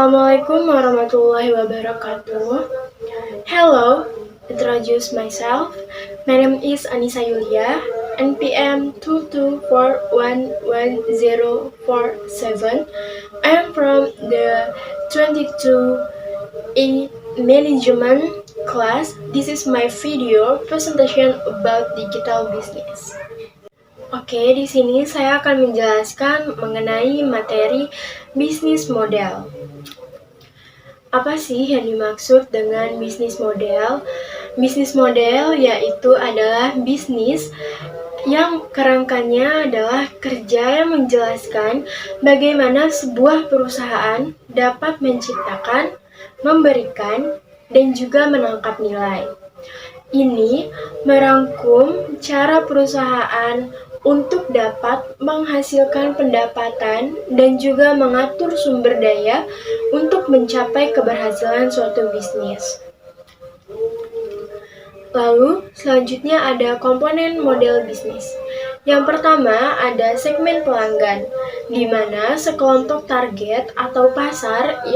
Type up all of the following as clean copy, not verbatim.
Assalamualaikum warahmatullahi wabarakatuh. Hello, introduce myself. My name is Anissa Yulia, NPM 224111047. I am from the 22E Management class. This is my video presentation about digital business. Oke, di sini saya akan menjelaskan mengenai materi bisnis model. Apa sih yang dimaksud dengan bisnis model? Bisnis model yaitu adalah bisnis yang kerangkanya adalah kerja yang menjelaskan bagaimana sebuah perusahaan dapat menciptakan, memberikan, dan juga menangkap nilai. Ini merangkum cara perusahaan untuk dapat menghasilkan pendapatan dan juga mengatur sumber daya untuk mencapai keberhasilan suatu bisnis. Lalu, selanjutnya ada komponen model bisnis. Yang pertama ada segmen pelanggan, di mana sekelompok target atau pasar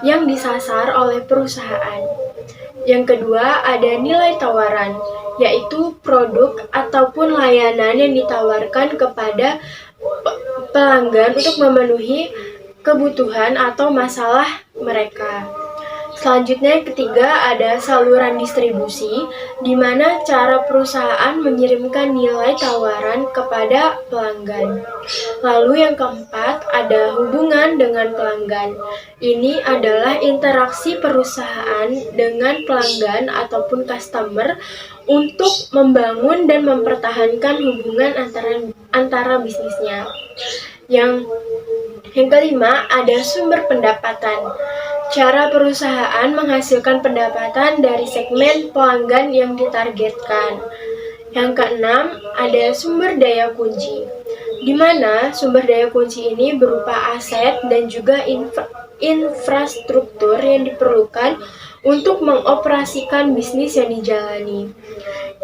yang disasar oleh perusahaan. Yang kedua ada nilai tawaran, yaitu produk ataupun layanan yang ditawarkan kepada pelanggan untuk memenuhi kebutuhan atau masalah mereka. Selanjutnya yang ketiga ada saluran distribusi, di mana cara perusahaan mengirimkan nilai tawaran kepada pelanggan. Lalu yang keempat ada hubungan dengan pelanggan. Ini adalah interaksi perusahaan dengan pelanggan ataupun customer untuk membangun dan mempertahankan hubungan antara bisnisnya. Yang kelima ada sumber pendapatan. Cara perusahaan menghasilkan pendapatan dari segmen pelanggan yang ditargetkan. Yang keenam, ada sumber daya kunci, di mana sumber daya kunci ini berupa aset dan juga infrastruktur yang diperlukan untuk mengoperasikan bisnis yang dijalani.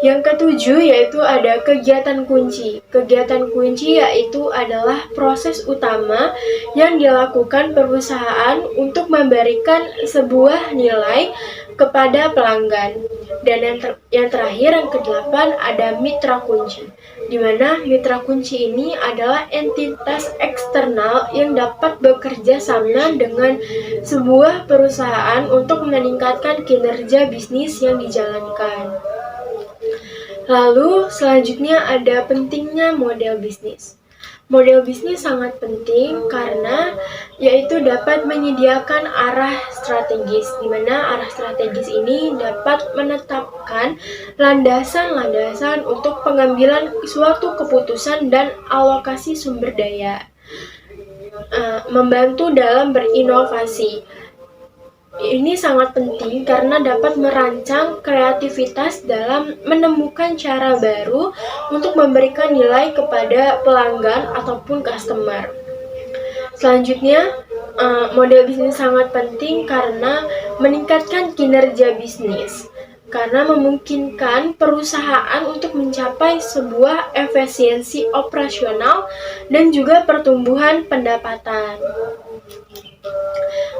Yang ketujuh yaitu ada kegiatan kunci. Kegiatan kunci yaitu adalah proses utama yang dilakukan perusahaan untuk memberikan sebuah nilai kepada pelanggan. Dan yang terakhir, yang kedelapan, ada mitra kunci, di mana mitra kunci ini adalah entitas eksternal yang dapat bekerja sama dengan sebuah perusahaan untuk meningkatkan kinerja bisnis yang dijalankan. Lalu selanjutnya ada pentingnya model bisnis. Model bisnis sangat penting karena yaitu dapat menyediakan arah strategis, di mana arah strategis ini dapat menetapkan landasan-landasan untuk pengambilan suatu keputusan dan alokasi sumber daya, membantu dalam berinovasi. Ini sangat penting karena dapat merancang kreativitas dalam menemukan cara baru untuk memberikan nilai kepada pelanggan ataupun customer. Selanjutnya, model bisnis sangat penting karena meningkatkan kinerja bisnis, karena memungkinkan perusahaan untuk mencapai sebuah efisiensi operasional dan juga pertumbuhan pendapatan.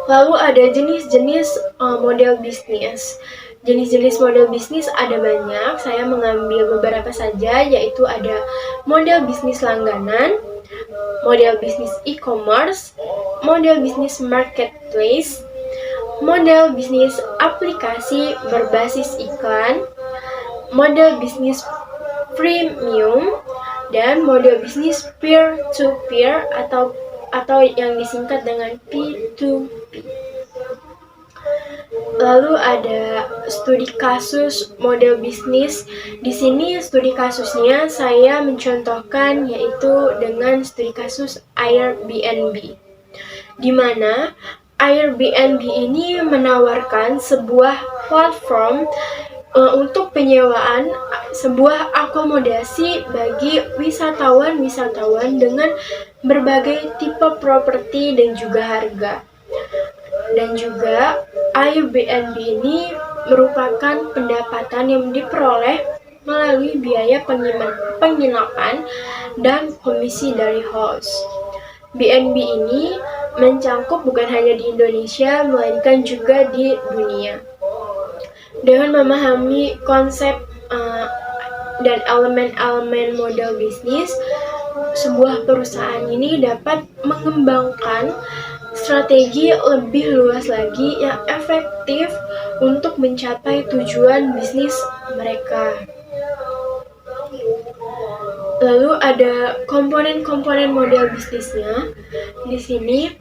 Lalu ada jenis-jenis model bisnis. Jenis-jenis model bisnis ada banyak, saya mengambil beberapa saja, yaitu ada model bisnis langganan, model bisnis e-commerce, model bisnis marketplace, model bisnis aplikasi berbasis iklan, model bisnis premium, dan model bisnis peer-to-peer atau yang disingkat dengan P2P. Lalu ada studi kasus model bisnis. Di sini studi kasusnya saya mencontohkan yaitu dengan studi kasus Airbnb, di mana Airbnb ini menawarkan sebuah platform untuk penyewaan sebuah akomodasi bagi wisatawan dengan berbagai tipe properti dan juga harga. Dan juga Airbnb ini merupakan pendapatan yang diperoleh melalui biaya penginapan dan komisi dari host. BNB ini mencangkup bukan hanya di Indonesia, melainkan juga di dunia. Dengan memahami konsep dan elemen-elemen model bisnis, sebuah perusahaan ini dapat mengembangkan strategi lebih luas lagi yang efektif untuk mencapai tujuan bisnis mereka. Lalu ada komponen-komponen model bisnisnya. Di sini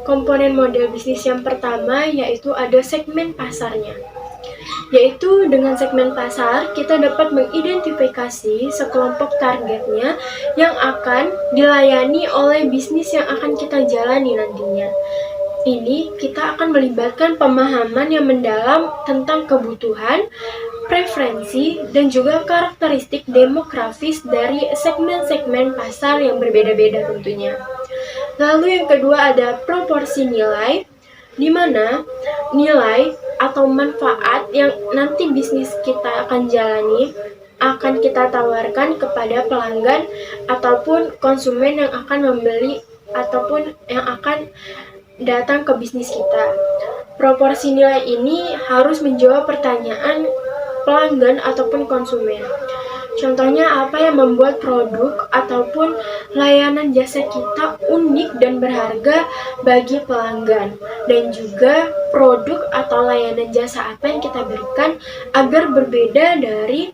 komponen model bisnis yang pertama yaitu ada segmen pasarnya. Yaitu dengan segmen pasar kita dapat mengidentifikasi sekelompok targetnya yang akan dilayani oleh bisnis yang akan kita jalani nantinya. Ini kita akan melibatkan pemahaman yang mendalam tentang kebutuhan, preferensi, dan juga karakteristik demografis dari segmen-segmen pasar yang berbeda-beda tentunya. Lalu yang kedua ada proporsi nilai, di mana nilai atau manfaat yang nanti bisnis kita akan jalani akan kita tawarkan kepada pelanggan ataupun konsumen yang akan membeli ataupun yang akan datang ke bisnis kita. Proporsi nilai ini harus menjawab pertanyaan pelanggan ataupun konsumen. Contohnya apa yang membuat produk ataupun layanan jasa kita unik dan berharga bagi pelanggan, dan juga produk atau layanan jasa apa yang kita berikan agar berbeda dari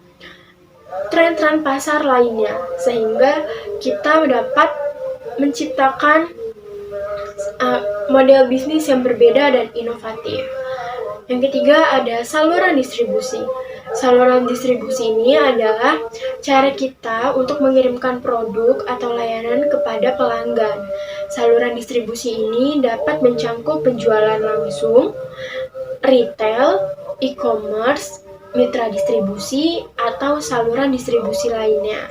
tren-tren pasar lainnya, sehingga kita dapat menciptakan model bisnis yang berbeda dan inovatif. Yang ketiga ada saluran distribusi. Saluran distribusi ini adalah cara kita untuk mengirimkan produk atau layanan kepada pelanggan. Saluran distribusi ini dapat mencangkup penjualan langsung, retail, e-commerce, mitra distribusi, atau saluran distribusi lainnya.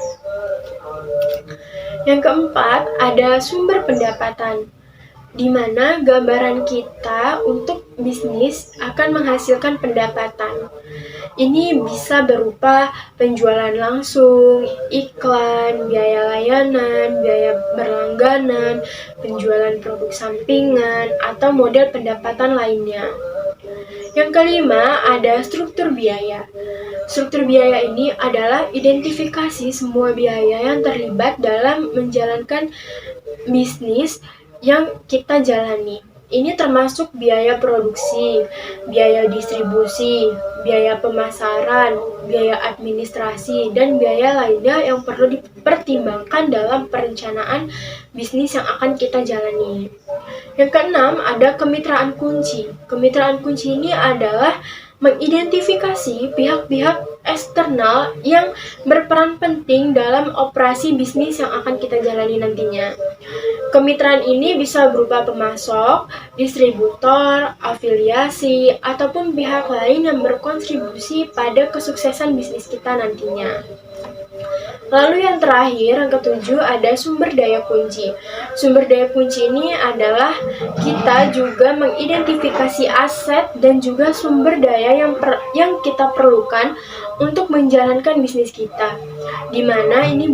Yang keempat ada sumber pendapatan, di mana gambaran kita untuk bisnis akan menghasilkan pendapatan. Ini bisa berupa penjualan langsung, iklan, biaya layanan, biaya berlangganan, penjualan produk sampingan, atau model pendapatan lainnya. Yang kelima ada struktur biaya. Struktur biaya ini adalah identifikasi semua biaya yang terlibat dalam menjalankan bisnis yang kita jalani. Ini termasuk biaya produksi, biaya distribusi, biaya pemasaran, biaya administrasi, dan biaya lainnya yang perlu dipertimbangkan dalam perencanaan bisnis yang akan kita jalani. Yang keenam ada kemitraan kunci. Kemitraan kunci ini adalah mengidentifikasi pihak-pihak eksternal yang berperan penting dalam operasi bisnis yang akan kita jalani nantinya. Kemitraan ini bisa berupa pemasok, distributor, afiliasi, ataupun pihak lain yang berkontribusi pada kesuksesan bisnis kita nantinya. Lalu yang terakhir, yang ketujuh, ada sumber daya kunci. Sumber daya kunci ini adalah kita juga mengidentifikasi aset dan juga sumber daya yang kita perlukan untuk menjalankan bisnis kita. Di mana ini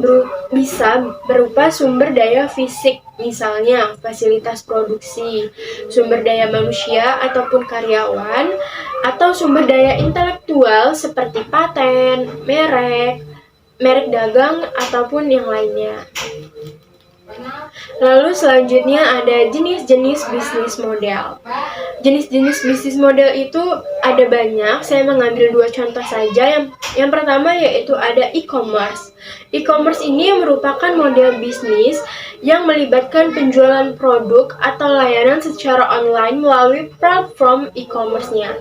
bisa berupa sumber daya fisik, misalnya fasilitas produksi, sumber daya manusia ataupun karyawan, atau sumber daya intelektual seperti paten, merek dagang, ataupun yang lainnya. Lalu selanjutnya ada jenis-jenis bisnis model. Jenis-jenis bisnis model itu ada banyak, saya mengambil 2 contoh saja. Yang pertama yaitu ada e-commerce. E-commerce ini merupakan model bisnis yang melibatkan penjualan produk atau layanan secara online melalui platform e-commerce-nya.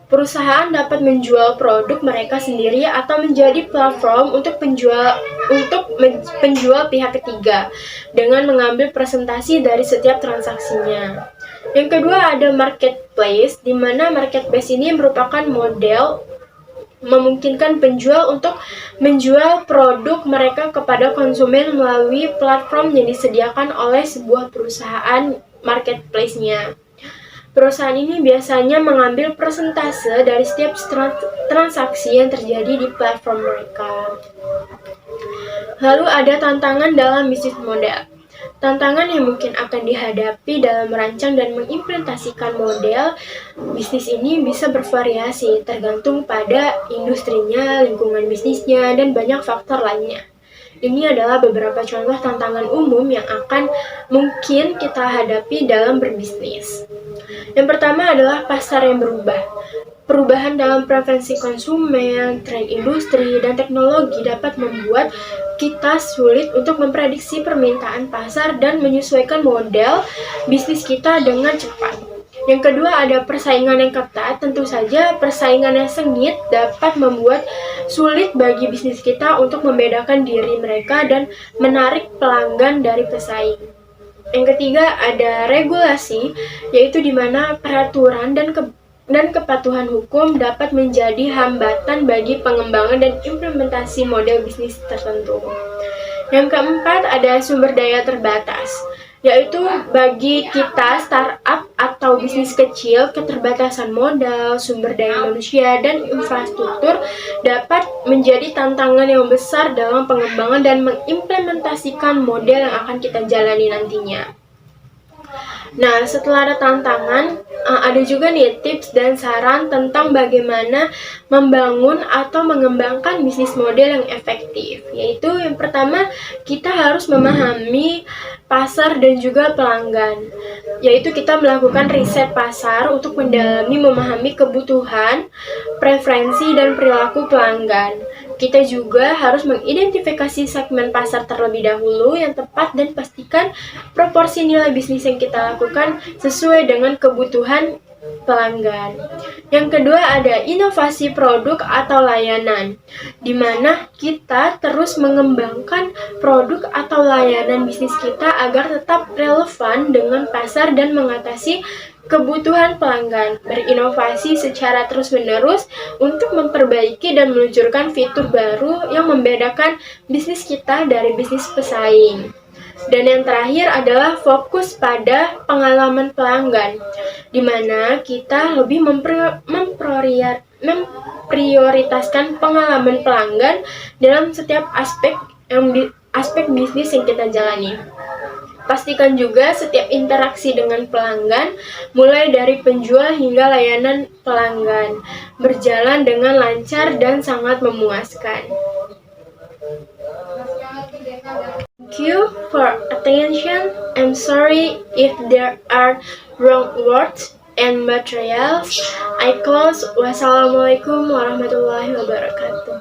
Perusahaan dapat menjual produk mereka sendiri atau menjadi platform untuk penjual pihak ketiga dengan mengambil presentasi dari setiap transaksinya. Yang kedua ada marketplace, di mana marketplace ini merupakan model memungkinkan penjual untuk menjual produk mereka kepada konsumen melalui platform yang disediakan oleh sebuah perusahaan marketplace-nya. Perusahaan ini biasanya mengambil persentase dari setiap transaksi yang terjadi di platform mereka. Lalu ada tantangan dalam bisnis model. Tantangan yang mungkin akan dihadapi dalam merancang dan mengimplementasikan model bisnis ini bisa bervariasi tergantung pada industrinya, lingkungan bisnisnya, dan banyak faktor lainnya. Ini adalah beberapa contoh tantangan umum yang akan mungkin kita hadapi dalam berbisnis. Yang pertama adalah pasar yang berubah. Perubahan dalam preferensi konsumen, tren industri, dan teknologi dapat membuat kita sulit untuk memprediksi permintaan pasar dan menyesuaikan model bisnis kita dengan cepat. Yang kedua ada persaingan yang ketat. Tentu saja persaingan yang sengit dapat membuat sulit bagi bisnis kita untuk membedakan diri mereka dan menarik pelanggan dari pesaing. Yang ketiga ada regulasi, yaitu di mana peraturan dan kepatuhan hukum dapat menjadi hambatan bagi pengembangan dan implementasi model bisnis tertentu. Yang keempat ada sumber daya terbatas, yaitu bagi kita startup atau bisnis kecil, keterbatasan modal, sumber daya manusia, dan infrastruktur dapat menjadi tantangan yang besar dalam pengembangan dan mengimplementasikan model yang akan kita jalani nantinya. Nah, setelah ada tantangan, ada juga nih tips dan saran tentang bagaimana membangun atau mengembangkan bisnis model yang efektif. Yaitu yang pertama, kita harus memahami pasar dan juga pelanggan. Yaitu kita melakukan riset pasar untuk mendalami memahami kebutuhan, preferensi, dan perilaku pelanggan. Kita juga harus mengidentifikasi segmen pasar terlebih dahulu yang tepat dan pastikan proporsi nilai bisnis yang kita lakukan sesuai dengan kebutuhan pelanggan. Yang kedua ada inovasi produk atau layanan, di mana kita terus mengembangkan produk atau layanan bisnis kita agar tetap relevan dengan pasar dan mengatasi kebutuhan pelanggan, berinovasi secara terus-menerus untuk memperbaiki dan meluncurkan fitur baru yang membedakan bisnis kita dari bisnis pesaing. Dan yang terakhir adalah fokus pada pengalaman pelanggan, di mana kita lebih memprioritaskan pengalaman pelanggan dalam setiap aspek bisnis yang kita jalani. Pastikan juga setiap interaksi dengan pelanggan, mulai dari penjual hingga layanan pelanggan, berjalan dengan lancar dan sangat memuaskan. Thank you for attention. I'm sorry if there are wrong words and materials. I close. Wassalamualaikum warahmatullahi wabarakatuh.